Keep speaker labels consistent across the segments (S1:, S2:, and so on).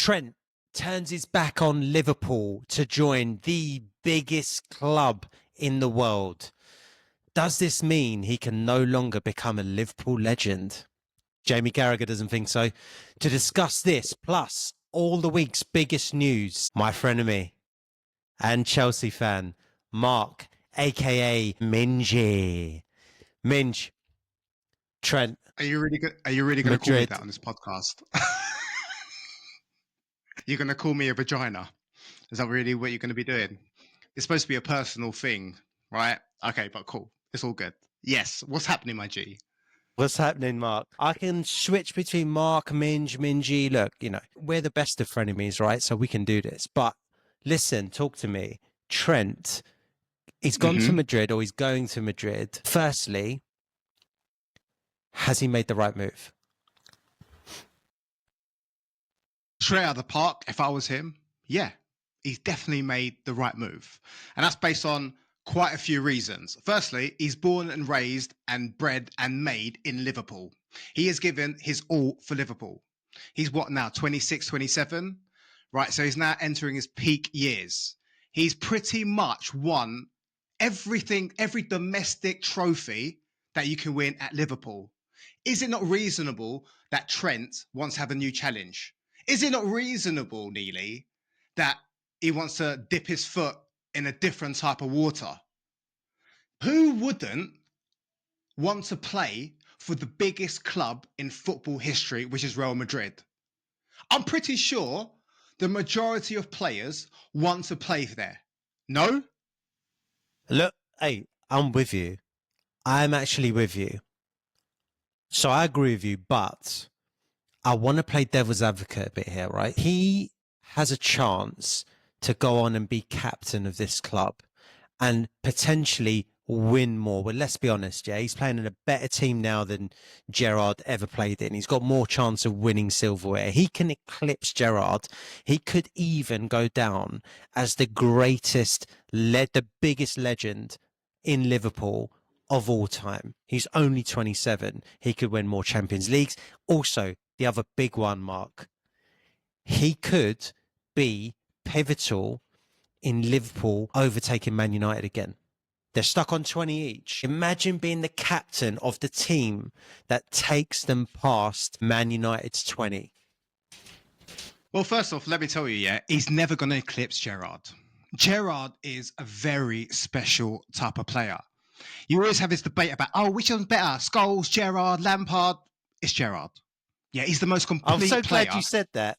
S1: Trent turns his back on Liverpool to join the biggest club in the world. Does this mean he can no longer become a Liverpool legend? Jamie Carragher doesn't think so. To discuss this, plus all the week's biggest news, my frenemy and Chelsea fan, Mark, a.k.a. Mingy. Minge, Trent.
S2: Are you really going to call me that on this podcast? You're going to call me a vagina? Is that really what you're going to be doing? It's supposed to be a personal thing, right? Okay, but cool. It's all good. Yes. What's happening, my G?
S1: What's happening, Mark? I can switch between Mark, Minge, Mingy. Look, you know, we're the best of frenemies, right? So we can do this. But listen, talk to me. Trent, he's gone to Madrid, or he's going to Madrid. Firstly, has he made the right move?
S2: Straight out of the park, if I was him, yeah, he's definitely made the right move. And that's based on quite a few reasons. Firstly, he's born and raised and bred and made in Liverpool. He has given his all for Liverpool. He's what now, 26, 27? Right, so he's now entering his peak years. He's pretty much won everything, every domestic trophy that you can win at Liverpool. Is it not reasonable that Trent wants to have a new challenge? Is it not reasonable, Neely, that he wants to dip his foot in a different type of water? Who wouldn't want to play for the biggest club in football history, which is Real Madrid? I'm pretty sure the majority of players want to play there. No?
S1: Look, hey, I'm with you. I'm actually with you. So I agree with you, but I want to play devil's advocate a bit here, right? He has a chance to go on and be captain of this club and potentially win more. Well, let's be honest, yeah, he's playing in a better team now than Gerrard ever played in. He's got more chance of winning silverware. He can eclipse Gerrard. He could even go down as the greatest, the biggest legend in Liverpool of all time. He's only 27. He could win more Champions Leagues. Also, the other big one, Mark, he could be pivotal in Liverpool overtaking Man United again. They're stuck on 20 each. Imagine being the captain of the team that takes them past Man United's 20.
S2: Well, first off, let me tell you, yeah, he's never going to eclipse Gerrard. Gerrard is a very special type of player. You always have this debate about, oh, which one's better? Scholes, Gerrard, Lampard? It's Gerrard. Yeah, he's the most complete player.
S1: I'm so glad you said that.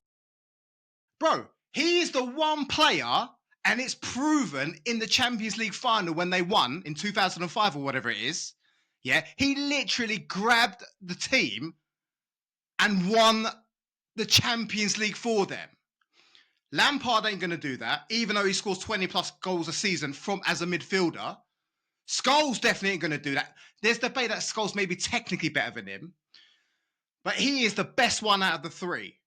S2: Bro, he is the one player, and it's proven in the Champions League final when they won in 2005 or whatever it is. Yeah, he literally grabbed the team and won the Champions League for them. Lampard ain't going to do that, even though he scores 20 plus goals a season as a midfielder. Scholes definitely ain't going to do that. There's debate that Scholes may be technically better than him, but he is the best one out of the three.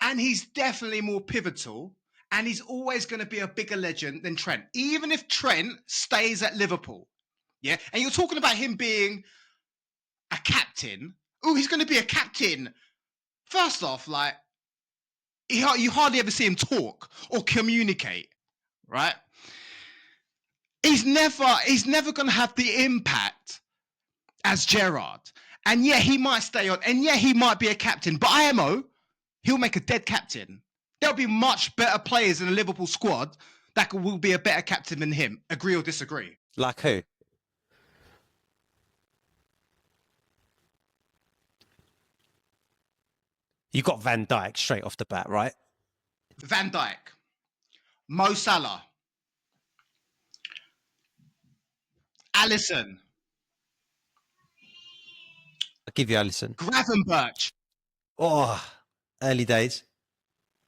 S2: And he's definitely more pivotal, and he's always going to be a bigger legend than Trent, even if Trent stays at Liverpool. Yeah, and you're talking about him being a captain. Oh, he's going to be a captain. First off, like, you hardly ever see him talk or communicate, right? He's never going to have the impact as Gerrard. And yeah, he might stay on. And yeah, he might be a captain. But IMO, he'll make a dead captain. There'll be much better players in the Liverpool squad that will be a better captain than him. Agree or disagree?
S1: Like who? You got Van Dijk straight off the bat, right?
S2: Van Dijk. Mo Salah. Alisson.
S1: I'll give you Alisson.
S2: Gravenberch.
S1: Oh, early days.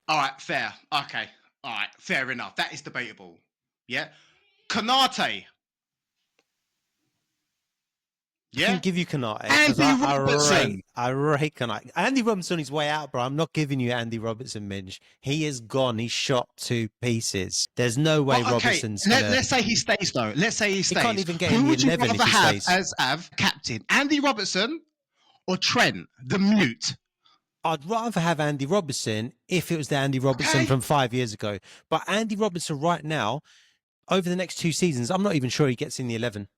S2: All right, fair. Okay. All right, fair enough. That is debatable. Yeah. Konate.
S1: Yeah. I can give you Konate.
S2: Andy Robertson.
S1: I rate Konate. Andy Robertson on his way out, bro. I'm not giving you Andy Robertson, Minge. He is gone. He's shot to pieces. There's no way Robertson's gonna...
S2: Let's say he stays, though. Let's say he stays.
S1: He can't even get
S2: Who
S1: in the
S2: would you
S1: 11
S2: rather
S1: if he
S2: have
S1: stays.
S2: as captain? Andy Robertson or Trent, the mute?
S1: I'd rather have Andy Robertson if it was the Andy Robertson
S2: Okay.
S1: from 5 years ago. But Andy Robertson right now, over the next 2 seasons, I'm not even sure he gets in the 11.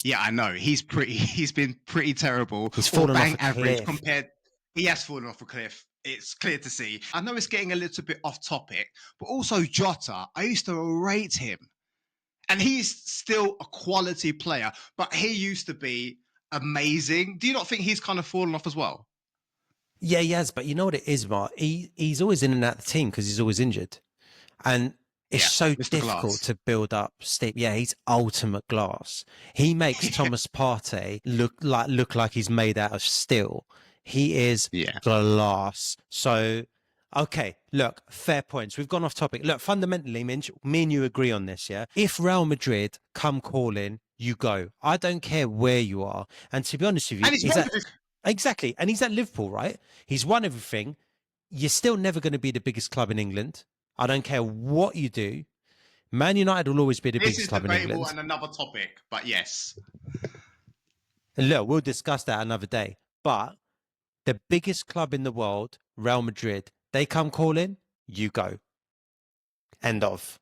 S2: Yeah, I know. He's been pretty terrible
S1: He's
S2: or
S1: fallen off
S2: bang
S1: a
S2: average
S1: cliff.
S2: compared. He has fallen off a cliff. It's clear to see. I know it's getting a little bit off topic, but also Jota, I used to rate him. And he's still a quality player, but he used to be amazing. Do you not think he's kind of fallen off as well?
S1: Yeah, he has. But you know what it is, Mark? He's always in and out of the team because he's always injured. And it's
S2: Yeah,
S1: so
S2: Mr.
S1: difficult
S2: Glass.
S1: to build up steep. Yeah, he's ultimate glass. He makes Thomas Partey look like he's made out of steel. He is
S2: Yeah.
S1: glass. So, okay, look, fair points. We've gone off topic. Look, fundamentally, Minch, me and you agree on this, yeah? If Real Madrid come calling, you go. I don't care where you are. And to be honest with you,
S2: And he's
S1: is
S2: won
S1: that
S2: everything.
S1: exactly? And he's at Liverpool, right? He's won everything. You're still never going to be the biggest club in England. I don't care what you do. Man United will always be the
S2: This
S1: biggest
S2: is
S1: club in
S2: debatable
S1: England.
S2: and another topic, but yes.
S1: And look, we'll discuss that another day. But the biggest club in the world, Real Madrid, they come calling, you go. End of.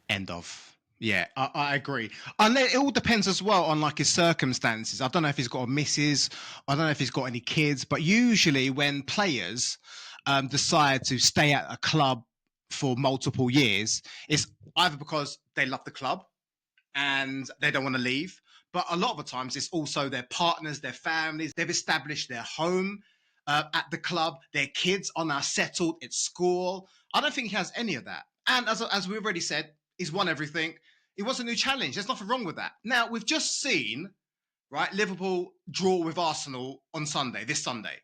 S2: End of. Yeah, I agree. And it all depends as well on like his circumstances. I don't know if he's got a missus. I don't know if he's got any kids. But usually when players decide to stay at a club for multiple years, it's either because they love the club and they don't want to leave. But a lot of the times it's also their partners, their families. They've established their home at the club. Their kids are now settled at school. I don't think he has any of that. And as we already said, he's won everything. He wants a new challenge. There's nothing wrong with that. Now, we've just seen, right, Liverpool draw with Arsenal on Sunday, this Sunday.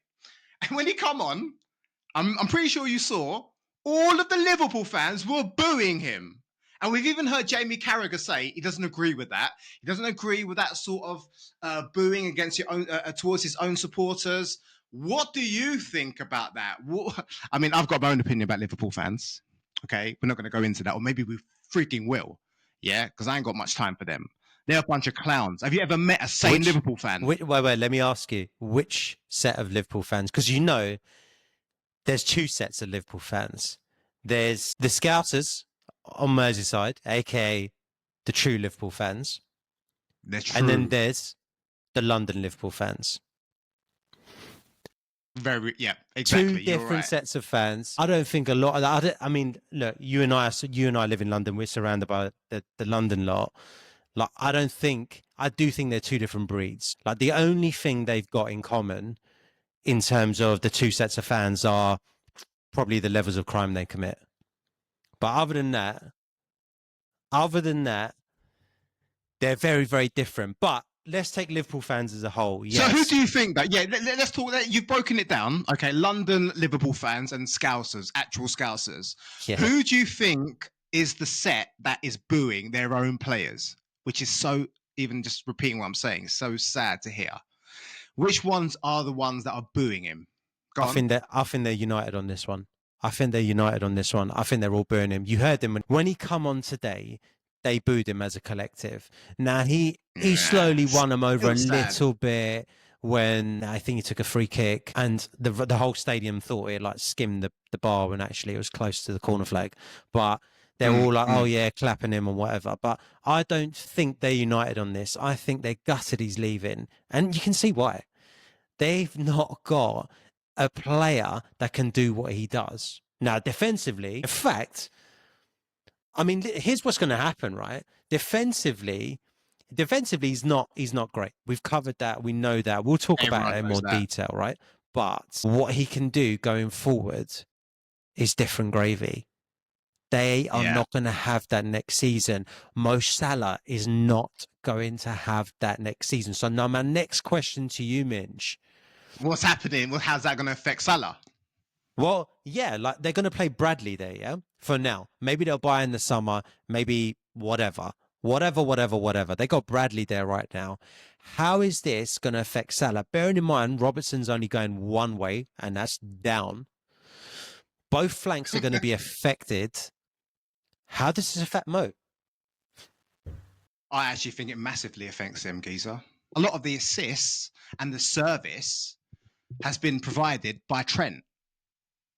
S2: And when he come on, I'm pretty sure you saw, all of the Liverpool fans were booing him. And we've even heard Jamie Carragher say he doesn't agree with that. He doesn't agree with that sort of booing against your own towards his own supporters. What do you think about that? I mean, I've got my own opinion about Liverpool fans. Okay, we're not going to go into that, or maybe we freaking will. Yeah, because I ain't got much time for them. They're a bunch of clowns. Have you ever met a sane Liverpool fan?
S1: Wait, let me ask you, which set of Liverpool fans? Because you know, there's 2 sets of Liverpool fans. There's the Scousers on Merseyside, aka the true Liverpool fans.
S2: They're true.
S1: And then there's the London Liverpool fans.
S2: Very, yeah, exactly.
S1: 2 different sets of fans. I don't think a lot of that. I mean, look, you and I live in London. We're surrounded by the London lot. Like, I do think they're 2 different breeds. Like, the only thing they've got in common in terms of the 2 sets of fans are probably the levels of crime they commit. But other than that, they're very, very different. But let's take Liverpool fans as a whole. Yes.
S2: So who do you think that? Yeah, let's talk. You've broken it down. Okay, London Liverpool fans and Scousers, actual Scousers.
S1: Yeah.
S2: Who do you think is the set that is booing their own players? Which is so, even just repeating what I'm saying, so sad to hear. Which ones are the ones that are booing him? Go on.
S1: I think they're united on this one. I think they're all booing him. You heard them when he come on today. They booed him as a collective. Now he slowly won them over a little bit when I think he took a free kick, and the whole stadium thought it like skimmed the bar when actually it was close to the corner flag. But they're all like, oh yeah, clapping him and whatever. But I don't think they're united on this. I think they're gutted he's leaving, and you can see why. They've not got a player that can do what he does. Now, defensively, in fact, I mean, here's what's going to happen, right? Defensively, he's not great. We've covered that. We know that. We'll talk about it in more detail, right? But what he can do going forward is different gravy. They are not going to have that next season. Mo Salah is not going to have that next season. So now my next question to you, Minch.
S2: What's happening? Well, how's that going to affect Salah?
S1: Well, yeah, like they're going to play Bradley there, yeah? For now. Maybe they'll buy in the summer, maybe whatever. They got Bradley there right now. How is this going to affect Salah? Bearing in mind, Robertson's only going one way, and that's down. Both flanks are going to be affected. How does this affect Mo?
S2: I actually think it massively affects him, Geezer. A lot of the assists and the service has been provided by Trent,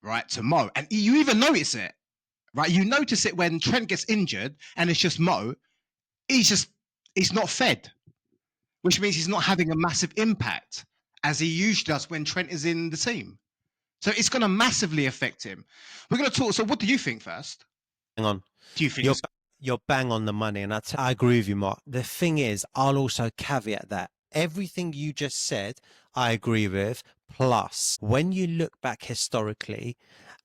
S2: right, to Mo. And you even notice it, right? You notice it when Trent gets injured and it's just Mo. He's not fed, which means he's not having a massive impact as he usually does when Trent is in the team. So it's going to massively affect him. We're going to talk. So what do you think first?
S1: Hang on.
S2: Do you think
S1: You're bang on the money, and I agree with you, Mark. The thing is, I'll also caveat that everything you just said, I agree with. Plus, when you look back historically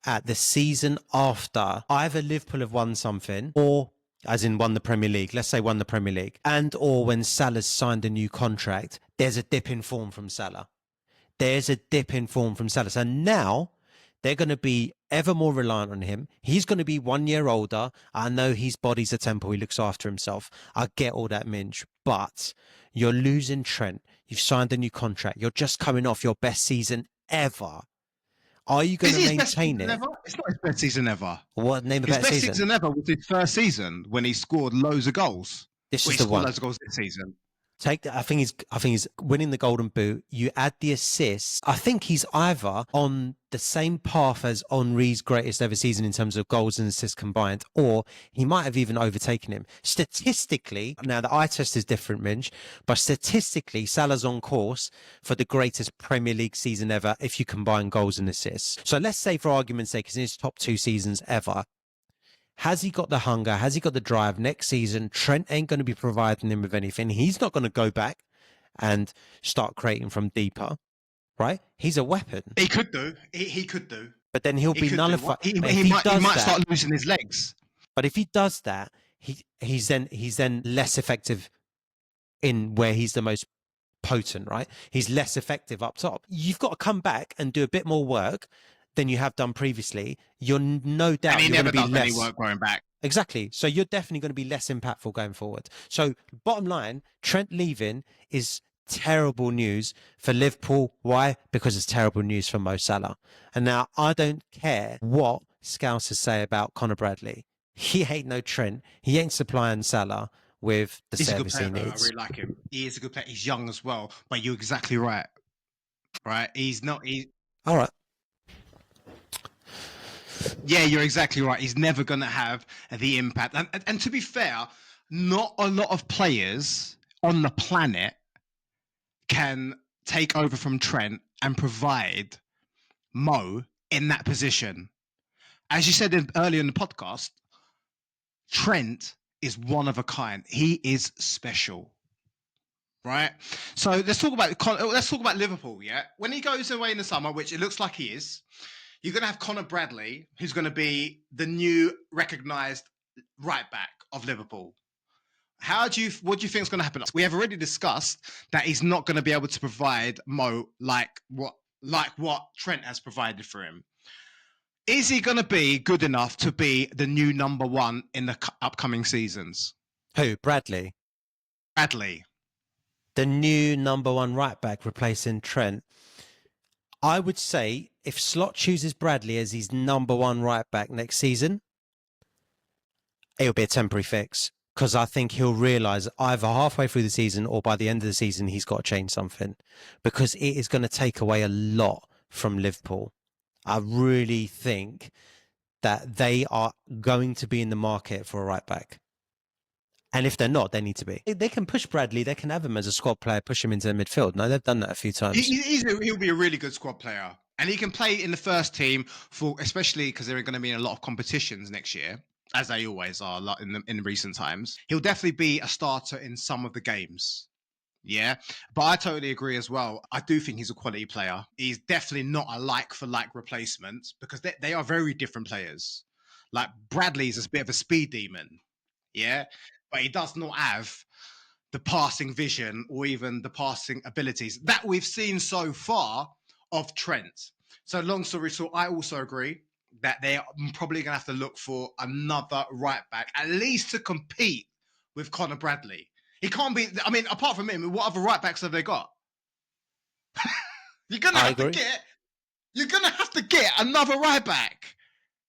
S1: at the season after either Liverpool have won something or as in won the Premier League, let's say won the Premier League, and or when Salah's signed a new contract, there's a dip in form from Salah. There's a dip in form from Salah. So now they're going to be ever more reliant on him. He's going to be 1 year older. I know his body's a temple. He looks after himself. I get all that, Minge. But you're losing Trent. You've signed a new contract. You're just coming off your best season ever. Are you going to maintain it?
S2: Ever? It's not his best season ever.
S1: What name of
S2: his
S1: that
S2: best
S1: season?
S2: season ever was his first season when he scored loads of goals.
S1: This is the one.
S2: Loads of goals this season.
S1: Take that. I think he's winning the Golden Boot. You add the assists. I think he's either on the same path as Henry's greatest ever season in terms of goals and assists combined, or he might have even overtaken him. Statistically, now the eye test is different, Minge, but statistically, Salah's on course for the greatest Premier League season ever if you combine goals and assists. So let's say, for argument's sake, it's in his top 2 seasons ever. Has he got the hunger? Has he got the drive? Next season, Trent ain't going to be providing him with anything. He's not going to go back and start creating from deeper, right? He's a weapon.
S2: He could do. He could do.
S1: But then he'll be nullified.
S2: He might start losing his legs.
S1: But if he does that, he's then less effective in where he's the most potent, right? He's less effective up top. You've got to come back and do a bit more work than you have done previously. You're no doubt
S2: and he
S1: you're
S2: never
S1: going to be
S2: does
S1: less
S2: any work going back.
S1: Exactly. So you're definitely going to be less impactful going forward. So bottom line, Trent leaving is terrible news for Liverpool. Why? Because it's terrible news for Mo Salah. And now I don't care what Scousers say about Conor Bradley. He ain't no Trent. He ain't supplying Salah with the service he needs.
S2: I really like him. He is a good player. He's young as well. But you're exactly right. Right? He's not...
S1: All right.
S2: Yeah, you're exactly right. He's never going to have the impact. And to be fair, not a lot of players on the planet can take over from Trent and provide Mo in that position. As you said earlier in the podcast, Trent is one of a kind. He is special. Right? So let's talk about Liverpool, yeah? When he goes away in the summer, which it looks like he is, you're going to have Conor Bradley, who's going to be the new recognised right back of Liverpool. What do you think is going to happen? We have already discussed that he's not going to be able to provide Mo like what Trent has provided for him. Is he going to be good enough to be the new number 1 in the upcoming seasons?
S1: Who? Bradley?
S2: Bradley.
S1: The new number 1 right back replacing Trent. I would say if Slot chooses Bradley as his number 1 right back next season, it'll be a temporary fix, because I think he'll realise either halfway through the season or by the end of the season he's got to change something, because it is going to take away a lot from Liverpool. I really think that they are going to be in the market for a right back. And if they're not, they need to be. They can push Bradley. They can have him as a squad player, push him into the midfield. No, they've done that a few times.
S2: He'll be a really good squad player. And he can play in the first team, especially because they're going to be in a lot of competitions next year, as they always are in recent times. He'll definitely be a starter in some of the games. Yeah, but I totally agree as well. I do think he's a quality player. He's definitely not a like-for-like replacement, because they are very different players. Like Bradley's a bit of a speed demon. Yeah, but he does not have the passing vision or even the passing abilities that we've seen so far of Trent. So long story short, I also agree that they are probably going to have to look for another right back, at least to compete with Conor Bradley. He can't be, I mean, apart from him, what other right backs have they got? You're going to have to get another right back.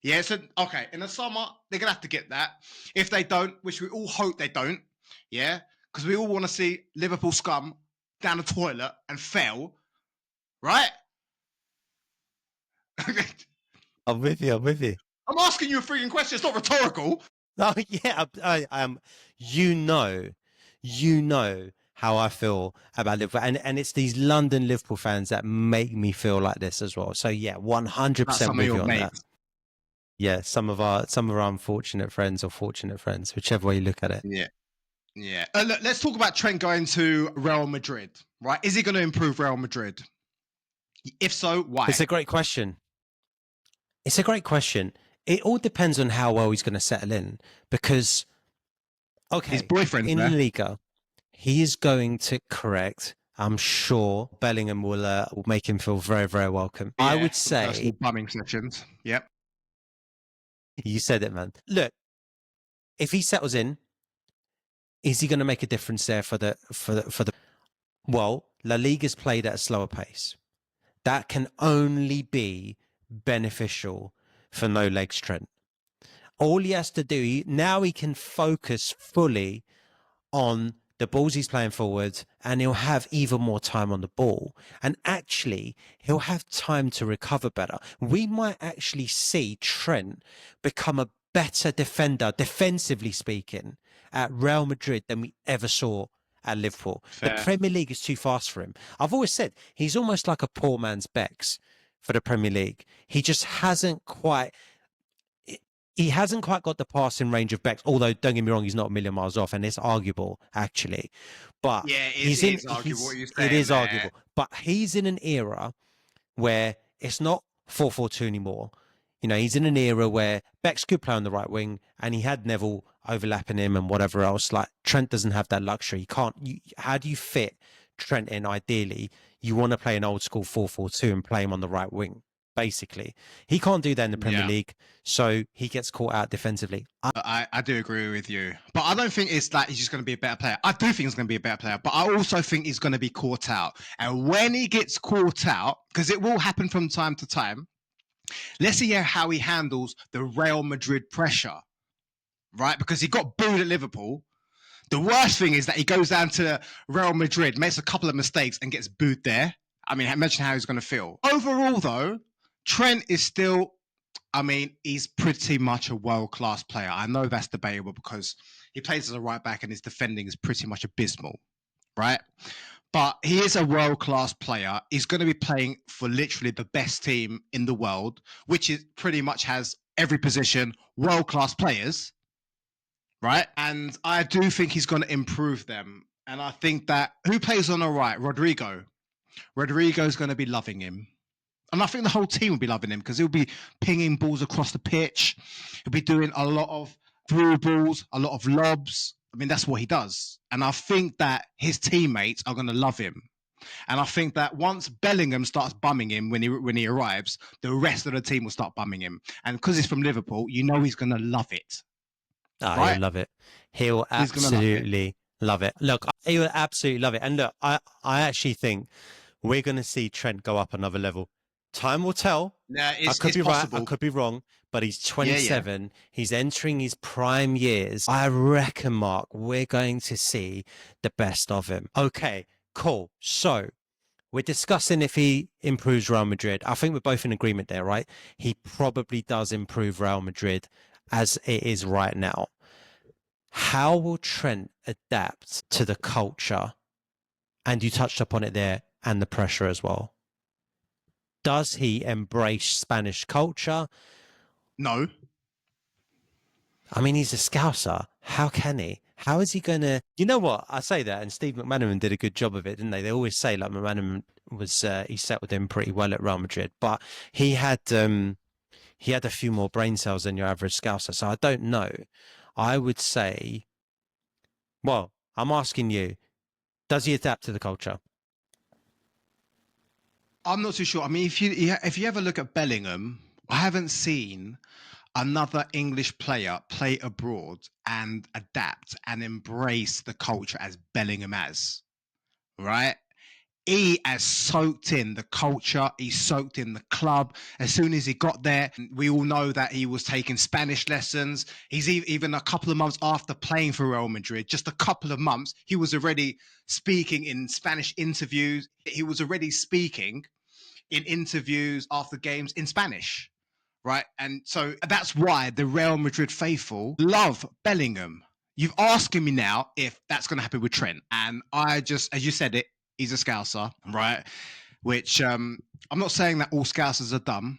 S2: Yeah, so, okay, in the summer, they're going to have to get that. If they don't, which we all hope they don't, yeah, because we all want to see Liverpool scum down the toilet and fail, right?
S1: I'm with you. I'm with you.
S2: I'm asking you a freaking question. It's not rhetorical.
S1: Oh yeah, I am. You know how I feel about Liverpool, and it's these London Liverpool fans that make me feel like this as well. So yeah,
S2: That's
S1: 100%
S2: some of
S1: with
S2: your
S1: you on that.
S2: mates.
S1: Yeah, some of our unfortunate friends or fortunate friends, whichever way you look at it.
S2: Yeah. Yeah. Look, let's talk about Trent going to Real Madrid, right? Is he going to improve Real Madrid? If so, why?
S1: It's a great question. It's a great question. It all depends on how well he's going to settle in, because
S2: His
S1: okay,
S2: boyfriend's
S1: in
S2: there.
S1: Liga, he is going to correct. I'm sure Bellingham will make him feel very, very welcome.
S2: Yeah,
S1: I would
S2: personal
S1: say,
S2: bumming sessions. Yep.
S1: you said it, man. Look, if he settles in, is he going to make a difference there for the? Well, La Liga's played at a slower pace. That can only be beneficial for no legs Trent. All he has to do now, he can focus fully on the balls he's playing forward, and he'll have even more time on the ball. And actually, he'll have time to recover better. We might actually see Trent become a better defender, defensively speaking, at Real Madrid than we ever saw at Liverpool.
S2: Fair.
S1: The Premier League is too fast for him. I've always said he's almost like a poor man's Bex for the Premier League. He just hasn't quite got the passing range of Bex, although don't get me wrong, he's not a million miles off, and it's arguable actually. But
S2: Yeah,
S1: it is
S2: arguable what you're saying.
S1: It is
S2: there.
S1: arguable. But he's in an era where it's not 4-4-2 anymore. You know, he's in an era where Bex could play on the right wing, and he had Neville overlapping him and whatever else. Like, Trent doesn't have that luxury. How do you fit Trent in? Ideally, you want to play an old school 4-4-2 and play him on the right wing. Basically, he can't do that in the Premier League, so he gets caught out defensively.
S2: I do agree with you, but I don't think it's like he's just going to be a better player. I do think he's going to be a better player, but I also think he's going to be caught out. And when he gets caught out, because it will happen from time to time, let's see how he handles the Real Madrid pressure, right? Because he got booed at Liverpool. The worst thing is that he goes down to Real Madrid, makes a couple of mistakes, and gets booed there. I mean, imagine how he's going to feel. Overall, though, Trent is still, I mean, he's pretty much a world-class player. I know that's debatable because he plays as a right back and his defending is pretty much abysmal, right? But he is a world-class player. He's going to be playing for literally the best team in the world, which is pretty much has every position, world-class players, right? And I do think he's going to improve them. And I think that, who plays on the right? Rodrigo. Rodrigo's going to be loving him. And I think the whole team will be loving him because he'll be pinging balls across the pitch. He'll be doing a lot of through balls, a lot of lobs. I mean, that's what he does. And I think that his teammates are going to love him. And I think that once Bellingham starts bumming him when he arrives, the rest of the team will start bumming him. And because he's from Liverpool, you know he's going to love it.
S1: Right? He'll love it. He'll absolutely love it. Look, he will absolutely love it. And look, I actually think we're going to see Trent go up another level. Time will tell.
S2: Yeah,
S1: I could be possible. Right, I could be wrong, but he's 27. Yeah. He's entering his prime years. I reckon, Mark, we're going to see the best of him. Okay, cool. So we're discussing if he improves Real Madrid. I think we're both in agreement there, right? He probably does improve Real Madrid as it is right now. How will Trent adapt to the culture? And you touched upon it there, and the pressure as well. Does he embrace Spanish culture?
S2: No.
S1: I mean, he's a Scouser. How can he? How is he going to... You know what? I say that, and Steve McManaman did a good job of it, didn't they? They always say, like, McManaman was... he settled in pretty well at Real Madrid, but he had a few more brain cells than your average Scouser, so I don't know. I would say... Well, I'm asking you, does he adapt to the culture?
S2: I'm not too sure. I mean, if you ever look at Bellingham, I haven't seen another English player play abroad and adapt and embrace the culture as Bellingham has, right? He has soaked in the culture. He soaked in the club. As soon as he got there, we all know that he was taking Spanish lessons. He's even a couple of months after playing for Real Madrid, just a couple of months, he was already speaking in Spanish interviews. He was already speaking in interviews after games in Spanish, right? And so that's why the Real Madrid faithful love Bellingham. You've asking me now if that's going to happen with Trent, and I just, as you said it, he's a Scouser, right? Which I'm not saying that all Scousers are dumb,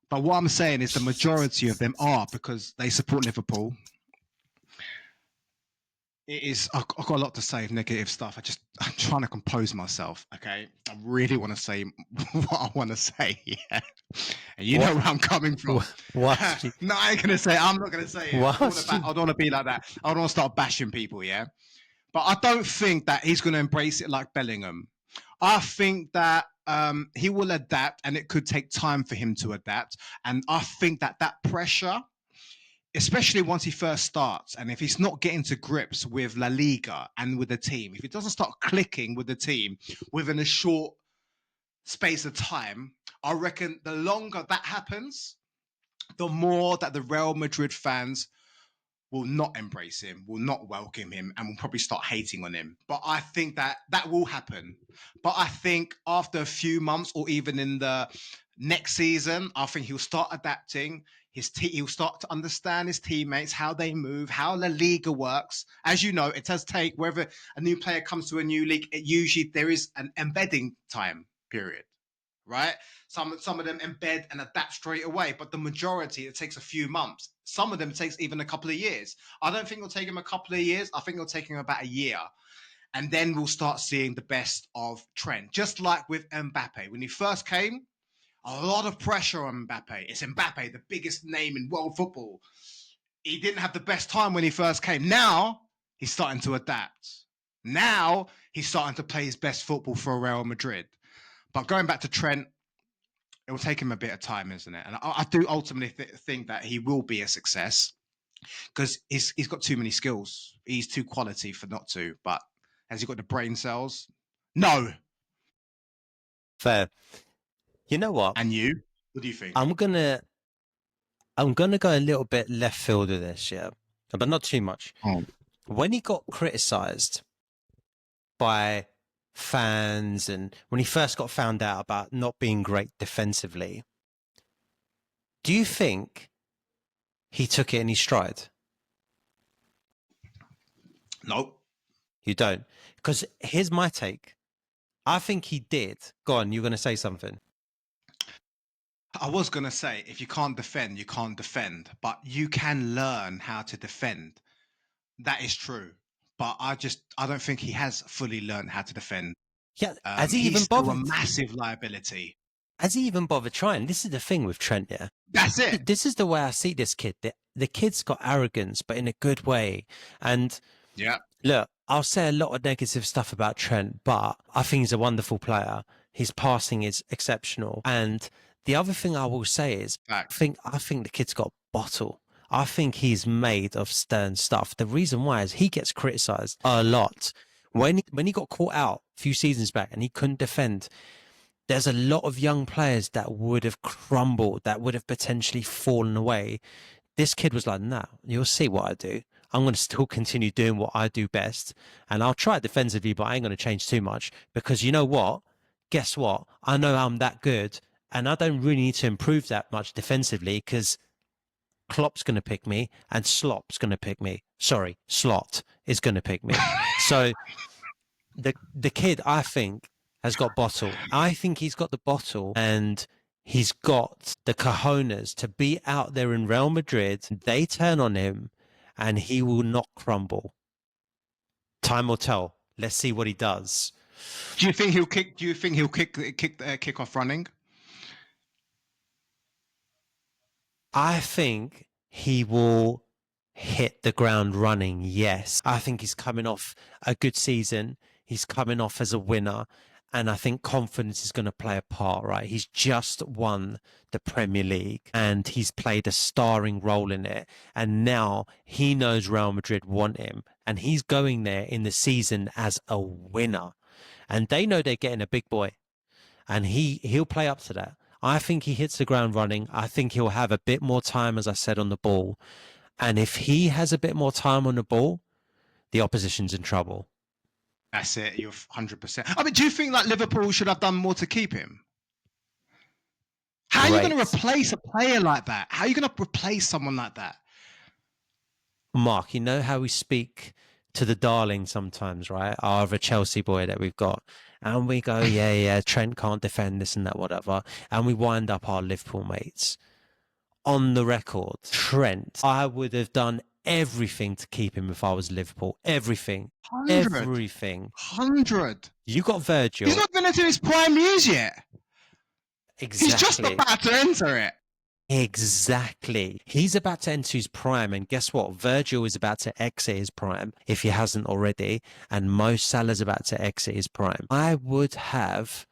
S2: but what I'm saying is the majority of them are, because they support Liverpool. It is. I've got a lot to say of negative stuff. I'm trying to compose myself. Okay, I really want to say what I want to say. Yeah, and you know where I'm coming from.
S1: What?
S2: No, I ain't gonna say. I'm not gonna say it.
S1: What?
S2: I don't want to be like that. I don't want to start bashing people. Yeah, but I don't think that he's gonna embrace it like Bellingham. I think that he will adapt, and it could take time for him to adapt. And I think that pressure, especially once he first starts, and if he's not getting to grips with La Liga and with the team, if he doesn't start clicking with the team within a short space of time, I reckon the longer that happens, the more that the Real Madrid fans will not embrace him, will not welcome him, and will probably start hating on him. But I think that will happen. But I think after a few months, or even in the next season, I think he'll start adapting. He'll start to understand his teammates, how they move, how La Liga works. As you know, it does take, wherever a new player comes to a new league, there is an embedding time period, right? Some of them embed and adapt straight away, but the majority, it takes a few months. Some of them takes even a couple of years. I don't think it'll take him a couple of years. I think it'll take him about a year. And then we'll start seeing the best of Trent. Just like with Mbappe. When he first came, a lot of pressure on Mbappe. It's Mbappe, the biggest name in world football. He didn't have the best time when he first came. Now, he's starting to adapt. Now, he's starting to play his best football for Real Madrid. But going back to Trent, it will take him a bit of time, isn't it? And I do ultimately think that he will be a success, because he's got too many skills. He's too quality for not to. But has he got the brain cells? No.
S1: Fair. You know what?
S2: And you? What do you think?
S1: I'm gonna go a little bit left field of this, yeah, but not too much.
S2: Oh.
S1: When he got criticised by fans, and when he first got found out about not being great defensively, do you think he took it in his stride?
S2: Nope.
S1: You don't? Because here's my take. I think he did. Go on, you're going to say something.
S2: I was going to say, if you can't defend, you can't defend. But you can learn how to defend. That is true. But I don't think he has fully learned how to defend.
S1: Yeah, has he even
S2: he's still
S1: bothered?
S2: a massive liability.
S1: Has he even bothered trying? This is the thing with Trent, yeah.
S2: That's it.
S1: This is the way I see this kid. The kid's got arrogance, but in a good way. And
S2: yeah,
S1: look, I'll say a lot of negative stuff about Trent, but I think he's a wonderful player. His passing is exceptional. And the other thing I will say is, I think the kid's got bottle. I think he's made of stern stuff. The reason why is he gets criticised a lot. When he got caught out a few seasons back and he couldn't defend, there's a lot of young players that would have crumbled, that would have potentially fallen away. This kid was like, nah, you'll see what I do. I'm going to still continue doing what I do best. And I'll try it defensively, but I ain't going to change too much, because you know what? Guess what? I know I'm that good, and I don't really need to improve that much defensively, because Klopp's going to pick me and Slop's going to pick me. Sorry, Slot is going to pick me. So the kid, I think, has got bottle. I think he's got the bottle, and he's got the cojones to be out there in Real Madrid. They turn on him and he will not crumble. Time will tell. Let's see what he does.
S2: Do you think he'll kick off running?
S1: I think he will hit the ground running, yes. I think he's coming off a good season. He's coming off as a winner. And I think confidence is going to play a part, right? He's just won the Premier League and he's played a starring role in it. And now he knows Real Madrid want him. And he's going there in the season as a winner. And they know they're getting a big boy. And he'll play up to that. I think he hits the ground running. I think he'll have a bit more time, as I said, on the ball. And if he has a bit more time on the ball, the opposition's in trouble.
S2: That's it. You're 100%. I mean, do you think like Liverpool should have done more to keep him? How are you going to
S1: Great.
S2: replace a player like that? How are you going to replace someone like that?
S1: Mark, you know how we speak to the darling sometimes, right? Our other Chelsea boy that we've got. And we go, yeah, Trent can't defend this and that, whatever. And we wind up our Liverpool mates. On the record, Trent, I would have done everything to keep him if I was Liverpool. Everything.
S2: 100.
S1: Everything.
S2: 100.
S1: You got Virgil.
S2: He's not even into his prime years yet.
S1: Exactly.
S2: He's just about to enter it.
S1: Exactly. He's about to enter his prime, and guess what? Virgil is about to exit his prime, if he hasn't already, and Mo Salah's about to exit his prime. I would have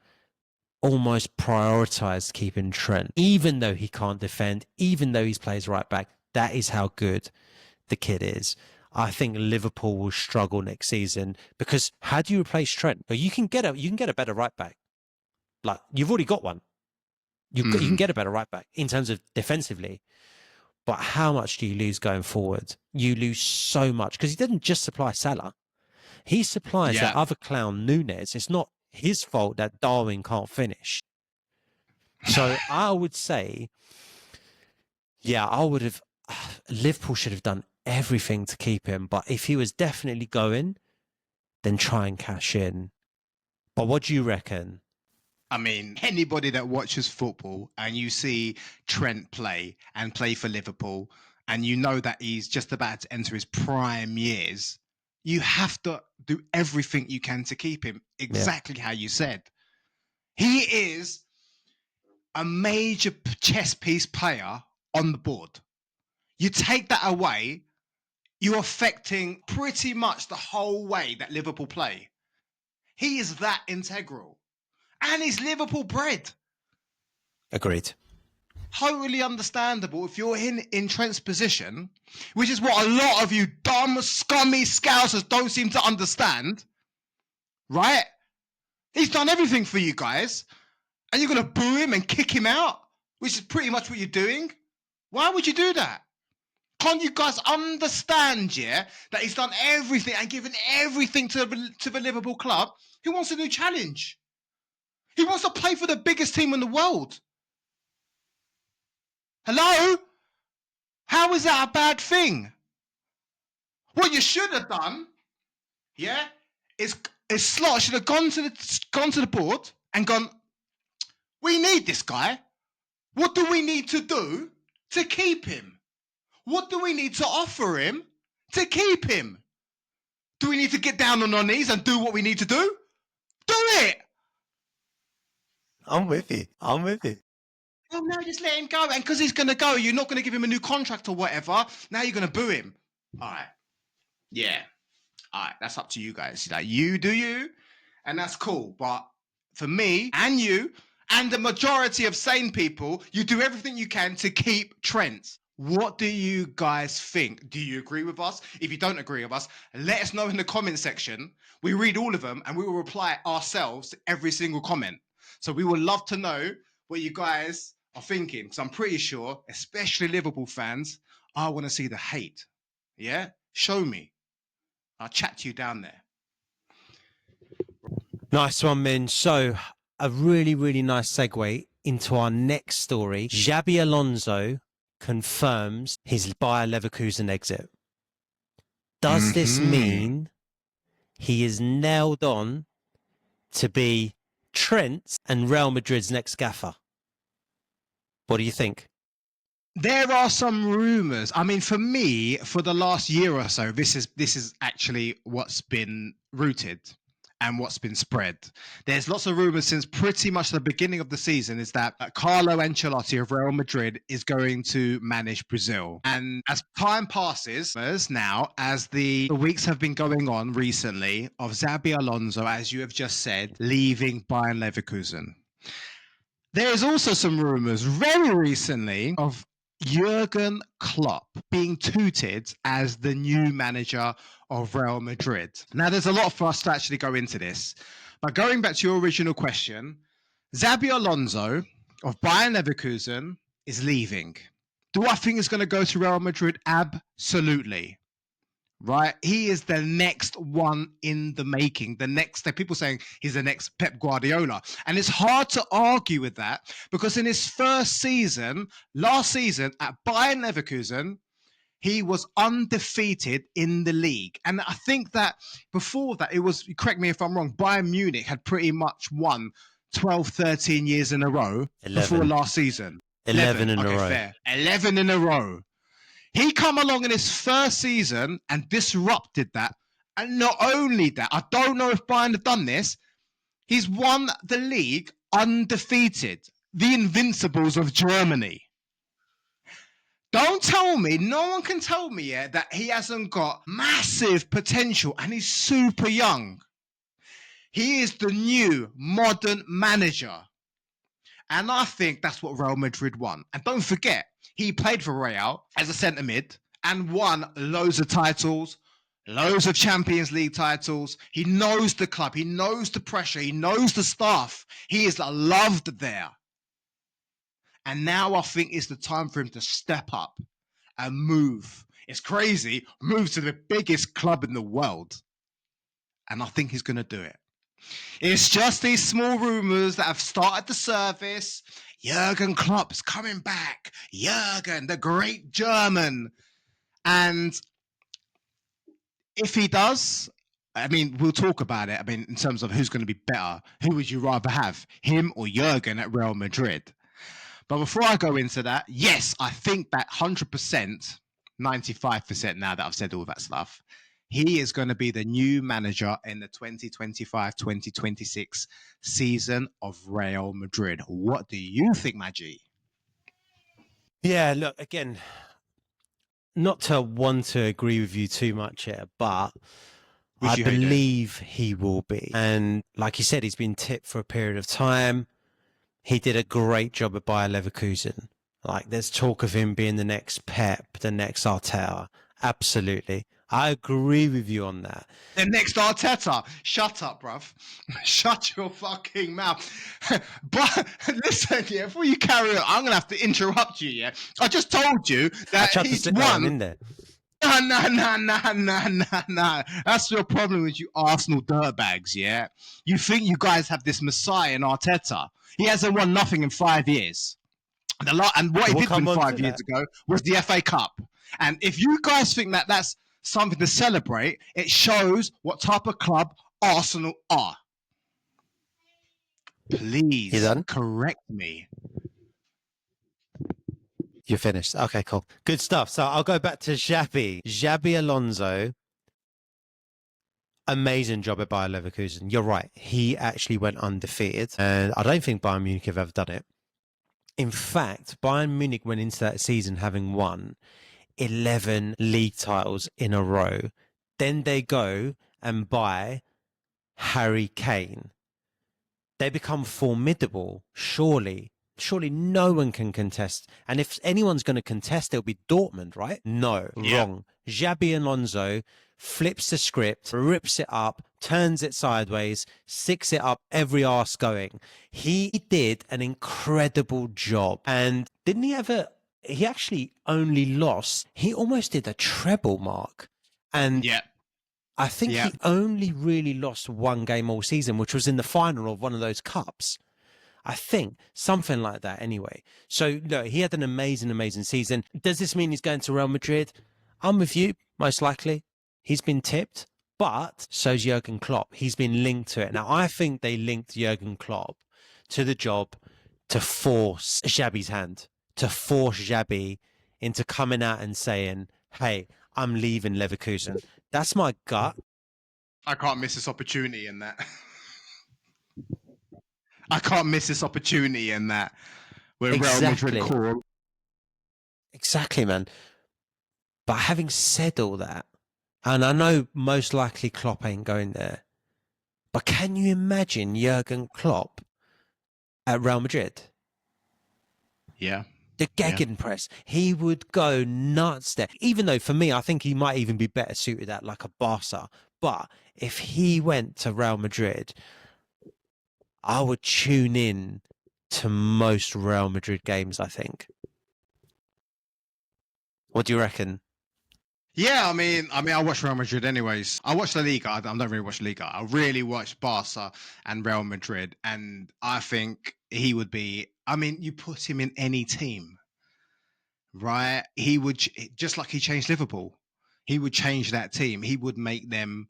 S1: almost prioritized keeping Trent, even though he can't defend, even though he plays right back. That is how good the kid is. I think Liverpool will struggle next season because how do you replace Trent? But you can get a better right back. Like, you've already got one. You can get a better right back in terms of defensively. But how much do you lose going forward? You lose so much because he didn't just supply Salah. He supplies that other clown, Nunes. It's not his fault that Darwin can't finish. So I would say, I would have. Liverpool should have done everything to keep him. But if he was definitely going, then try and cash in. But what do you reckon?
S2: I mean, anybody that watches football and you see Trent play for Liverpool and you know that he's just about to enter his prime years, you have to do everything you can to keep him exactly how you said. He is a major chess piece player on the board. You take that away, you're affecting pretty much the whole way that Liverpool play. He is that integral. And he's Liverpool bred.
S1: Agreed.
S2: Totally understandable if you're in Trent's position, which is what a lot of you dumb, scummy scousers don't seem to understand, right? He's done everything for you guys, and you're going to boo him and kick him out, which is pretty much what you're doing. Why would you do that? Can't you guys understand, that he's done everything and given everything to the Liverpool club? He wants a new challenge. He wants to play for the biggest team in the world. Hello? How is that a bad thing? What you should have done, is Slot should have gone to the board and gone, we need this guy. What do we need to do to keep him? What do we need to offer him to keep him? Do we need to get down on our knees and do what we need to do? Do it!
S1: I'm with you.
S2: Oh, no, just let him go. And because he's going to go, you're not going to give him a new contract or whatever. Now you're going to boo him. All right. Yeah. All right. That's up to you guys. Like, you do you, and that's cool. But for me and you and the majority of sane people, you do everything you can to keep Trent. What do you guys think? Do you agree with us? If you don't agree with us, let us know in the comment section. We read all of them and we will reply ourselves to every single comment. So we would love to know what you guys are thinking. Because I'm pretty sure, especially Liverpool fans, I want to see the hate. Yeah? Show me. I'll chat to you down there.
S1: Nice one, Min. So a really, really nice segue into our next story. Xabi Alonso confirms his Bayer Leverkusen exit. Does this mean he is nailed on to be Trent and Real Madrid's next gaffer? What do you think?
S2: There are some rumours. I mean, for me, for the last year or so, this is actually what's been rooted and what's been spread. There's lots of rumours since pretty much the beginning of the season is that Carlo Ancelotti of Real Madrid is going to manage Brazil. And as time passes now, as the weeks have been going on recently of Xabi Alonso, as you have just said, leaving Bayern Leverkusen. There is also some rumours very recently of Jurgen Klopp being touted as the new manager of Real Madrid. Now, there's a lot for us to actually go into this. But going back to your original question, Xabi Alonso of Bayern Leverkusen is leaving. Do I think it's going to go to Real Madrid? Absolutely. right? He is the next one in the making. The next, people saying he's the next Pep Guardiola. And it's hard to argue with that because in his first season, last season at Bayern Leverkusen, he was undefeated in the league. And I think that before that, it was, correct me if I'm wrong, Bayern Munich had pretty much won 12, 13 years in a row
S1: 11.
S2: before last season.
S1: 11 in a row.
S2: Fair. 11 in a row. He come along in his first season and disrupted that. And not only that, I don't know if Bayern have done this, he's won the league undefeated. The Invincibles of Germany. Don't tell me, no one can tell me yet that he hasn't got massive potential and he's super young. He is the new modern manager. And I think that's what Real Madrid want. And don't forget, he played for Real as a centre mid and won loads of titles, loads of Champions League titles. He knows the club. He knows the pressure. He knows the staff. He is loved there. And now I think it's the time for him to step up and move. It's crazy. Move to the biggest club in the world. And I think he's going to do it. It's just these small rumours that have started to surface. Jurgen Klopp's coming back. Jurgen, the great German. And if he does, I mean, we'll talk about it. I mean, in terms of who's going to be better, who would you rather have, him or Jurgen at Real Madrid? But before I go into that, yes, I think that 100%, 95% now that I've said all that stuff, he is going to be the new manager in the 2025-2026 season of Real Madrid. What do you think, Maggie?
S1: Yeah, look, again, not to want to agree with you too much here, but I believe he will be. And like you said, he's been tipped for a period of time. He did a great job at Bayer Leverkusen. Like, there's talk of him being the next Pep, the next Arteta. Absolutely. I agree with you on that.
S2: The next Arteta. Shut up, bruv. Shut your fucking mouth. But listen, yeah, before you carry on, I'm going to have to interrupt you, yeah? I just told you that he's won.
S1: In there.
S2: No. That's your problem with you Arsenal dirtbags, yeah? You think you guys have this messiah in Arteta. He hasn't won nothing in 5 years. And what he did win 5 years ago was the FA Cup. And if you guys think that that's something to celebrate, it shows what type of club Arsenal are. Please correct me.
S1: You're finished. Okay, cool. Good stuff. So I'll go back to Xabi Alonso. Amazing job at Bayer Leverkusen. You're right. He actually went undefeated. And I don't think Bayern Munich have ever done it. In fact, Bayern Munich went into that season having won 11 league titles in a row. Then they go and buy Harry Kane. They become formidable, surely. Surely no one can contest. And if anyone's going to contest, it'll be Dortmund, right? No, wrong. Xabi Alonso flips the script, rips it up, turns it sideways, sticks it up every arse going. He did an incredible job. And didn't he ever... He actually only lost... He almost did a treble, Mark. And I think he only really lost one game all season, which was in the final of one of those cups. I think something like that anyway. So, no, he had an amazing season. Does this mean he's going to Real Madrid? I'm with you, most likely. He's been tipped, but so's Jurgen Klopp. He's been linked to it. Now, I think they linked Jurgen Klopp to the job to force Xabi's hand, to force Xabi into coming out and saying, hey, I'm leaving Leverkusen. That's my gut.
S2: I can't miss this opportunity in that. I can't miss this opportunity in that. Where Real Madrid call.
S1: Exactly, man. But having said all that, and I know most likely Klopp ain't going there, but can you imagine Jurgen Klopp at Real Madrid?
S2: Yeah.
S1: The Gegenpress. He would go nuts there. Even though, for me, I think he might even be better suited at like a Barca. But if he went to Real Madrid, I would tune in to most Real Madrid games, I think. What do you reckon?
S2: Yeah, I watch Real Madrid anyways. I watch the Liga. I don't really watch Liga. I really watch Barca and Real Madrid, and I think he would be. I mean, you put him in any team, right? He would just like he changed Liverpool. He would change that team. He would make them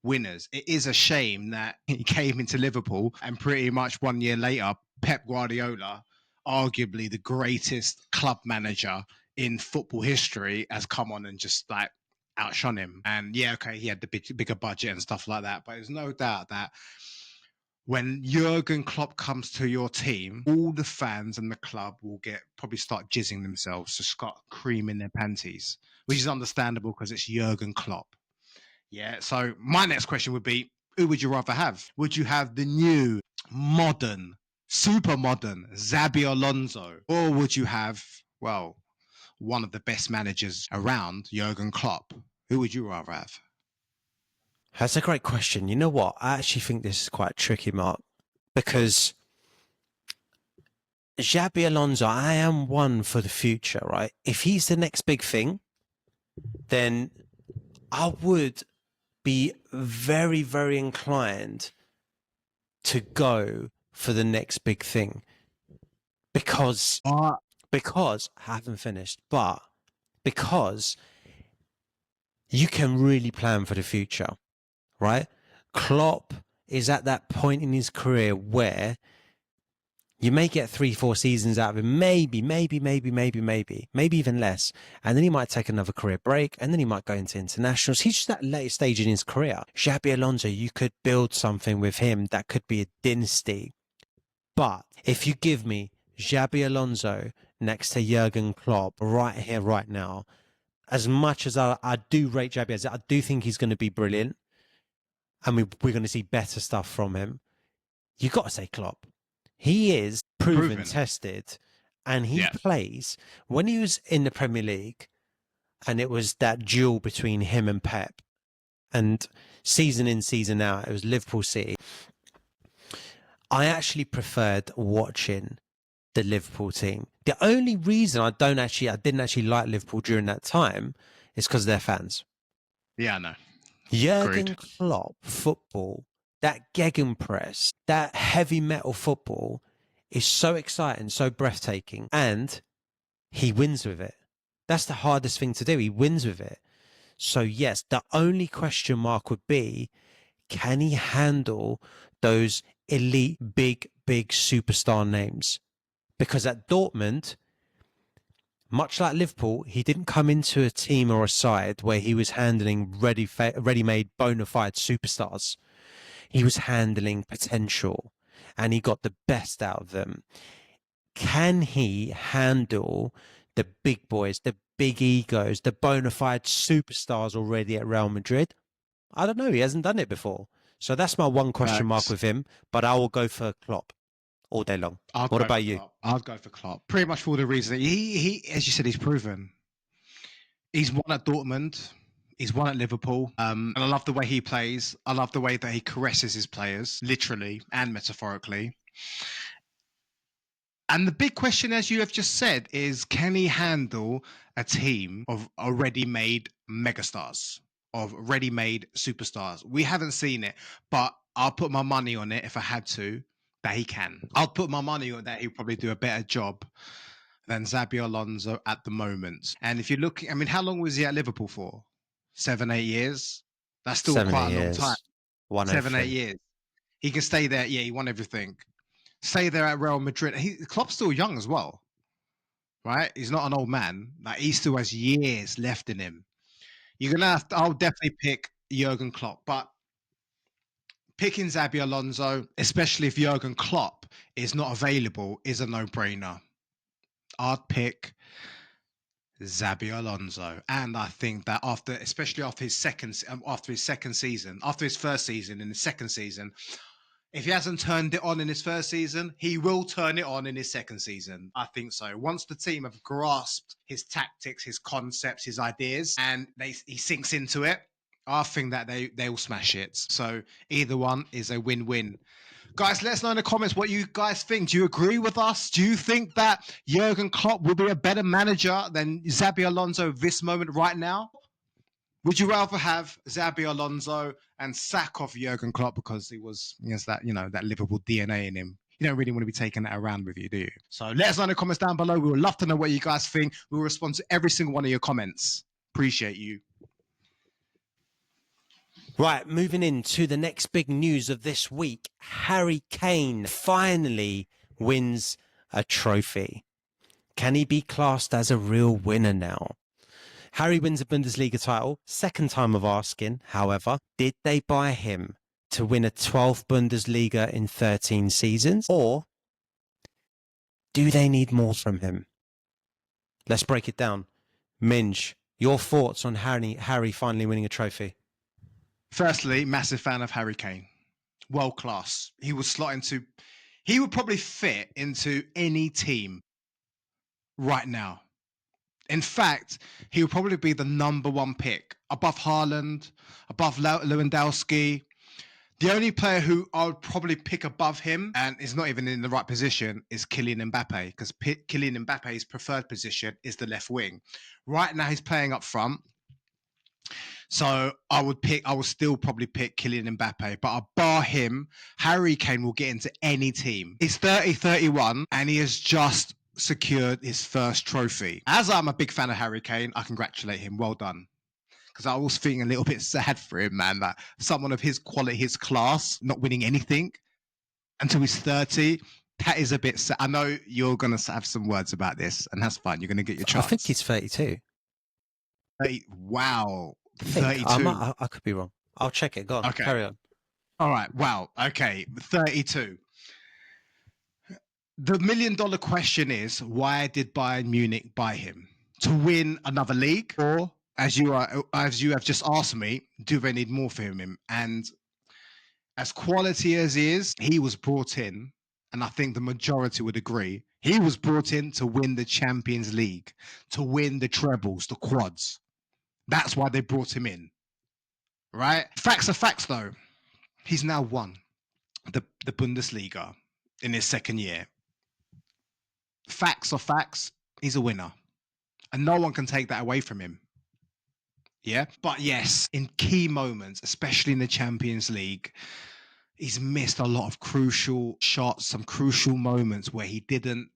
S2: winners. It is a shame that he came into Liverpool and pretty much 1 year later, Pep Guardiola, arguably the greatest club manager in football history, has come on and just like outshone him. And yeah, okay, he had the bigger budget and stuff like that, but there's no doubt that when Jurgen Klopp comes to your team, all the fans and the club will probably start jizzing themselves, to start creaming their panties, which is understandable because it's Jurgen Klopp. Yeah. So my next question would be, who would you rather have? Would you have the new, modern, super modern Xabi Alonso, or would you have, well, one of the best managers around, Jurgen Klopp? Who would you rather have?
S1: That's a great question. You know what? I actually think this is quite tricky, Mark, because Xabi Alonso, I am one for the future, right? If he's the next big thing, then I would be very, very inclined to go for the next big thing, because I haven't finished, but because you can really plan for the future, right? Klopp is at that point in his career where you may get 3-4 seasons out of him, maybe even less. And then he might take another career break, and then he might go into internationals. He's just at that later stage in his career. Xabi Alonso, you could build something with him that could be a dynasty. But if you give me Xabi Alonso next to Jurgen Klopp right here, right now, as much as I do rate Xabi, I do think he's going to be brilliant, and we're going to see better stuff from him, you got to say Klopp. He is proven, tested, and he plays. When he was in the Premier League, and it was that duel between him and Pep, and season in, season out, it was Liverpool City. I actually preferred watching the Liverpool team. The only reason I didn't actually like Liverpool during that time is because of their fans.
S2: Yeah, I know.
S1: Jurgen Klopp football, that gegenpress, that heavy metal football is so exciting, so breathtaking, and he wins with it. That's the hardest thing to do. He wins with it. So yes, the only question mark would be, can he handle those elite, big superstar names? Because at Dortmund, much like Liverpool, he didn't come into a team or a side where he was handling ready-made bona fide superstars. He was handling potential, and he got the best out of them. Can he handle the big boys, the big egos, the bona fide superstars already at Real Madrid? I don't know. He hasn't done it before. So that's my one question mark with him, but I will go for Klopp all day long. What about you?
S2: I'll go for Klopp. Pretty much for the reason he, as you said, he's proven. He's won at Dortmund. He's won at Liverpool. And I love the way he plays. I love the way that he caresses his players, literally and metaphorically. And the big question, as you have just said, is can he handle a team of already made megastars, of ready-made superstars? We haven't seen it, but I'll put my money on it if I had to, that he can. I'll put my money on that he'll probably do a better job than Xabi Alonso at the moment. And if you look, how long was he at Liverpool for? 7-8 years? That's still quite a long time. 7-8 years. He can stay there. Yeah, he won everything. Stay there at Real Madrid. Klopp's still young as well, right? He's not an old man. Like, he still has years left in him. You're gonna have to, I'll definitely pick Jurgen Klopp, but picking Xabi Alonso, especially if Jurgen Klopp is not available, is a no-brainer. I'd pick Xabi Alonso, and I think that especially after his first season, in his second season, if he hasn't turned it on in his first season, he will turn it on in his second season. I think so. Once the team have grasped his tactics, his concepts, his ideas, and he sinks into it, I think that they will smash it. So either one is a win-win. Guys, let us know in the comments what you guys think. Do you agree with us? Do you think that Jurgen Klopp will be a better manager than Xabi Alonso this moment right now? Would you rather have Xabi Alonso and sack off Jurgen Klopp because he has that, that Liverpool DNA in him? You don't really want to be taking that around with you, do you? So let us know in the comments down below. We would love to know what you guys think. We'll respond to every single one of your comments. Appreciate you.
S1: Right, moving into the next big news of this week. Harry Kane finally wins a trophy. Can he be classed as a real winner now? Harry wins a Bundesliga title, second time of asking. However, did they buy him to win a 12th Bundesliga in 13 seasons? Or do they need more from him? Let's break it down. Minge, your thoughts on Harry finally winning a trophy?
S2: Firstly, massive fan of Harry Kane. World class. He would probably fit into any team right now. In fact, he would probably be the number one pick above Haaland, above Lewandowski. The only player who I would probably pick above him and is not even in the right position is Kylian Mbappe, because Kylian Mbappe's preferred position is the left wing. Right now, he's playing up front. So I would still probably pick Kylian Mbappe, but bar him, Harry Kane will get into any team. He's 31, and he has just secured his first trophy. As I'm a big fan of Harry Kane, I congratulate him. Well done. Because I was feeling a little bit sad for him, man, that someone of his quality, his class, not winning anything until he's 30. That is a bit sad. I know you're going to have some words about this, and that's fine. You're going to get your chance.
S1: I think he's 32.
S2: Wow.
S1: I think.
S2: 32.
S1: I could be wrong. I'll check it. Go on.
S2: Okay.
S1: Carry on.
S2: All right. Wow. Okay. 32. The $1 million question is, why did Bayern Munich buy him? To win another league? Or, as you have just asked me, do they need more from him? And as quality as he is, he was brought in, and I think the majority would agree, he was brought in to win the Champions League, to win the trebles, the quads. That's why they brought him in. Right? Facts are facts, though. He's now won the Bundesliga in his second year. Facts are facts. He's a winner. And no one can take that away from him. Yeah? But yes, in key moments, especially in the Champions League, he's missed a lot of crucial shots, some crucial moments where he didn't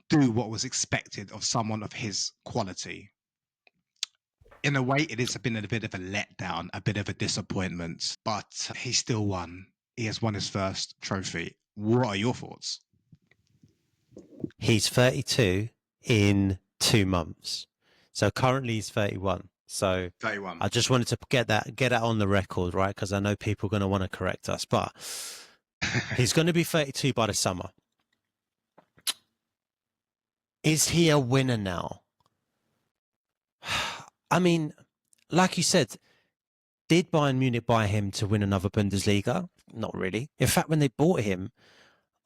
S2: do what was expected of someone of his quality. In a way, it has been a bit of a letdown, a bit of a disappointment, but he still won. He has won his first trophy. What are your thoughts?
S1: He's 32 in 2 months. So currently he's 31. So
S2: 31.
S1: I just wanted to get that on the record, right? Because I know people are going to want to correct us, but he's going to be 32 by the summer. Is he a winner now? I mean, like you said, did Bayern Munich buy him to win another Bundesliga? Not really. In fact, when they bought him,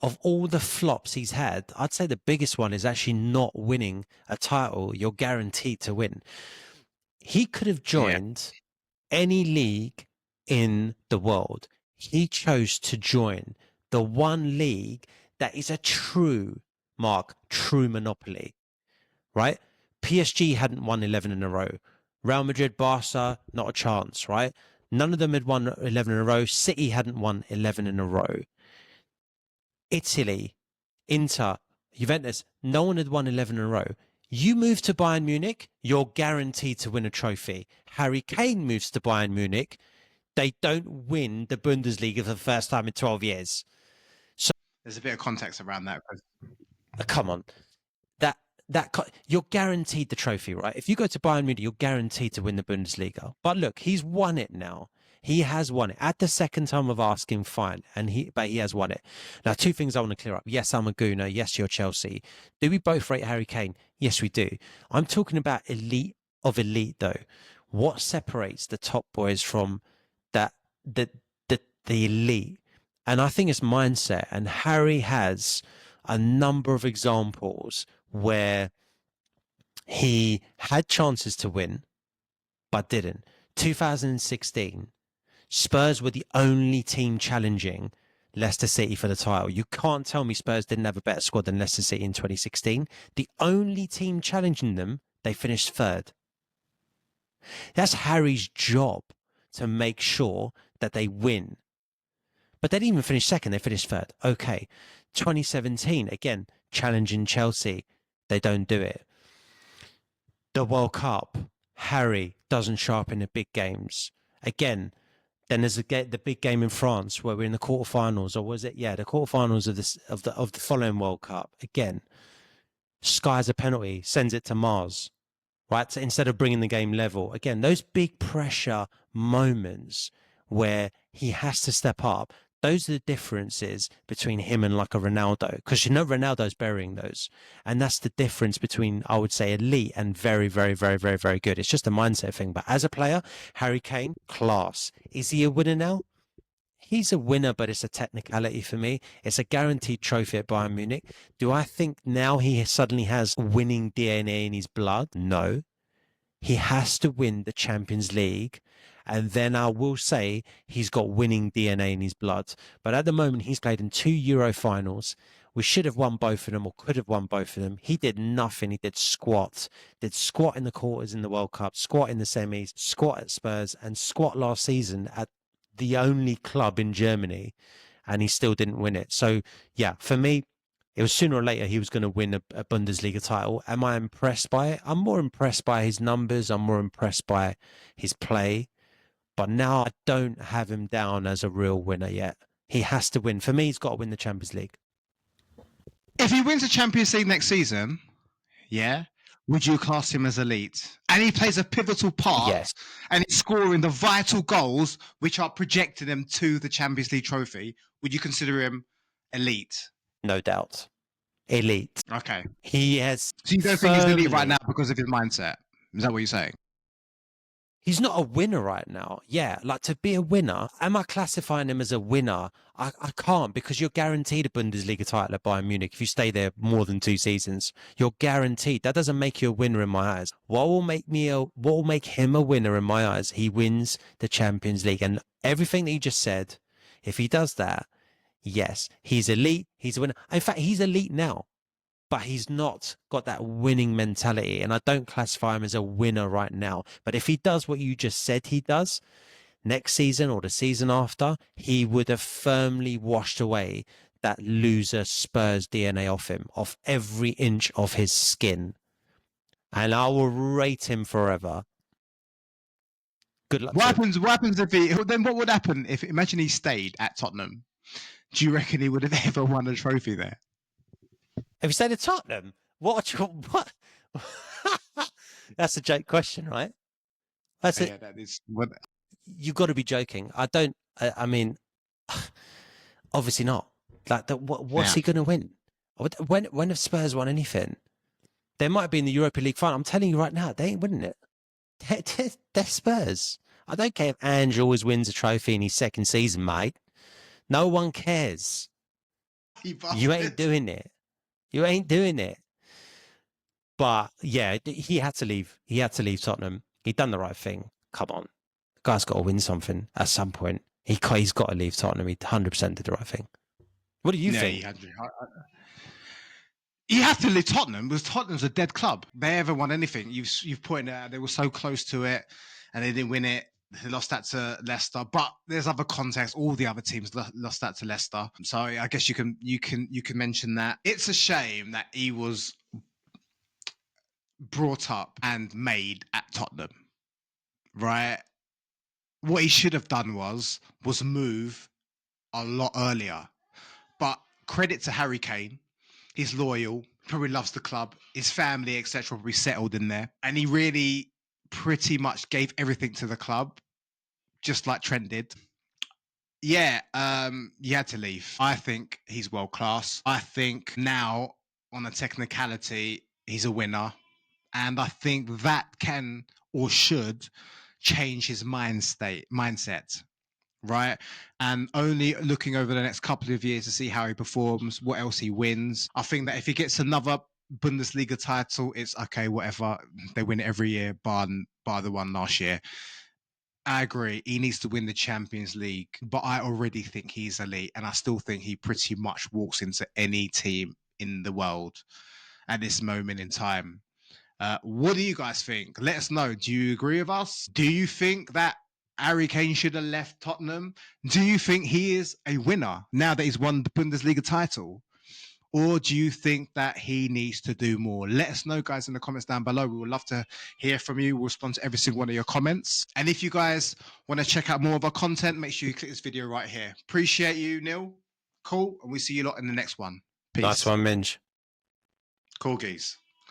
S1: of all the flops he's had, I'd say the biggest one is actually not winning a title you're guaranteed to win. He could have joined any league in the world. He chose to join the one league that is a true monopoly, right? PSG hadn't won 11 in a row. Real Madrid, Barca, not a chance, right? None of them had won 11 in a row. City hadn't won 11 in a row. Italy, Inter, Juventus, no one had won 11 in a row. You move to Bayern Munich, you're guaranteed to win a trophy. Harry Kane moves to Bayern Munich, they don't win the Bundesliga for the first time in 12 years. So
S2: there's a bit of context around that.
S1: Come on. You're guaranteed the trophy, right? If you go to Bayern Munich, you're guaranteed to win the Bundesliga. But look, he's won it now. He has won it at the second time of asking, fine, but he has won it. Now, 2 things I want to clear up. Yes, I'm a gooner. Yes, you're Chelsea. Do we both rate Harry Kane? Yes, we do. I'm talking about elite of elite, though. What separates the top boys from the elite? And I think it's mindset. And Harry has a number of examples where he had chances to win, but didn't. 2016, Spurs were the only team challenging Leicester City for the title. You can't tell me Spurs didn't have a better squad than Leicester City in 2016. The only team challenging them, they finished 3rd. That's Harry's job, to make sure that they win. But they didn't even finish second. They finished third. Okay. 2017, again, challenging Chelsea. They don't do it. The World Cup, Harry doesn't show up in the big games. Again, then there's the big game in France where we're in the quarterfinals, or was it? Yeah, the quarterfinals of the following World Cup. Again, skies a penalty, sends it to Mars, right? So instead of bringing the game level. Again, those big pressure moments where he has to step up. Those are the differences between him and like a Ronaldo, because Ronaldo's burying those, and that's the difference between, I would say, elite and very, very, very, very, very good. It's just a mindset thing. But as a player, Harry Kane, class. Is he a winner now? He's a winner, but it's a technicality for me. It's a guaranteed trophy at Bayern Munich. Do I think now he suddenly has winning DNA in his blood? No. He has to win the Champions League. And then I will say he's got winning DNA in his blood. But at the moment, he's played in 2 Euro finals. We should have won both of them, or could have won both of them. He did nothing. He did squat. Did squat in the quarters in the World Cup, squat in the semis, squat at Spurs, and squat last season at the only club in Germany. And he still didn't win it. So, yeah, for me, it was sooner or later he was going to win a Bundesliga title. Am I impressed by it? I'm more impressed by his numbers. I'm more impressed by his play. But now I don't have him down as a real winner yet. He has to win. For me, he's got to win the Champions League.
S2: If he wins the Champions League next season, yeah, would you class him as elite? And he plays a pivotal part,
S1: Yes.
S2: and he's scoring the vital goals which are projecting him to the Champions League trophy. Would you consider him elite?
S1: No doubt. Elite.
S2: Okay.
S1: He has.
S2: So you don't think he's elite right now because of his mindset? Is that what you're saying?
S1: He's not a winner right now. Yeah, like to be a winner, am I classifying him as a winner? I can't, because you're guaranteed a Bundesliga title at Bayern Munich if you stay there more than 2 seasons. You're guaranteed. That doesn't make you a winner in my eyes. What will make him a winner in my eyes? He wins the Champions League, and everything that you just said. If he does that, yes, he's elite. He's a winner. In fact, he's elite now. But he's not got that winning mentality, and I don't classify him as a winner right now. But if he does what you just said he does, next season or the season after, he would have firmly washed away that loser Spurs DNA off him, off every inch of his skin. And I will rate him forever. Good luck.
S2: What happens if he? Then what would happen if? Imagine he stayed at Tottenham. Do you reckon he would have ever won a trophy there?
S1: Have you stayed at Tottenham? What? That's a joke question, right? That's it.
S2: Yeah, that is. What...
S1: You've got to be joking. I mean, obviously not. Like, what's he going to win? When have Spurs won anything? They might be in the Europa League final. I'm telling you right now, they ain't winning it. They're Spurs. I don't care if Ange always wins a trophy in his second season, mate. No one cares. You ain't doing it. You ain't doing it. But yeah, he had to leave. He had to leave Tottenham. He'd done the right thing. Come on. The guy's got to win something at some point. He's got to leave Tottenham. He 100% did the right thing. What do you think?
S2: You have to leave Tottenham because Tottenham's a dead club. They ever won anything. You've pointed out they were so close to it and they didn't win it. They lost that to Leicester, but there's other context. All the other teams lost that to Leicester. So I guess you can mention that. It's a shame that he was brought up and made at Tottenham, right? What he should have done was move a lot earlier. But credit to Harry Kane. He's loyal, probably loves the club, his family, etc. Probably settled in there. And he really pretty much gave everything to the club, just like Trent did. Yeah, he had to leave. I think he's world class. I think now, on a technicality, he's a winner. And I think that can or should change his mindset. Right, and only looking over the next couple of years to see how he performs, what else he wins. I think that if he gets another Bundesliga title, it's okay, whatever. They win it every year, bar the one last year. I agree. He needs to win the Champions League, but I already think he's elite, and I still think he pretty much walks into any team in the world at this moment in time. What do you guys think? Let us know. Do you agree with us? Do you think that Harry Kane should have left Tottenham? Do you think he is a winner now that he's won the Bundesliga title? Or do you think that he needs to do more? Let us know, guys, in the comments down below. We would love to hear from you. We'll respond to every single one of your comments. And if you guys want to check out more of our content, make sure you click this video right here. Appreciate you, Neil. Cool. And we'll see you lot in the next one. Peace.
S1: Nice one, Minge.
S2: Cool, geese.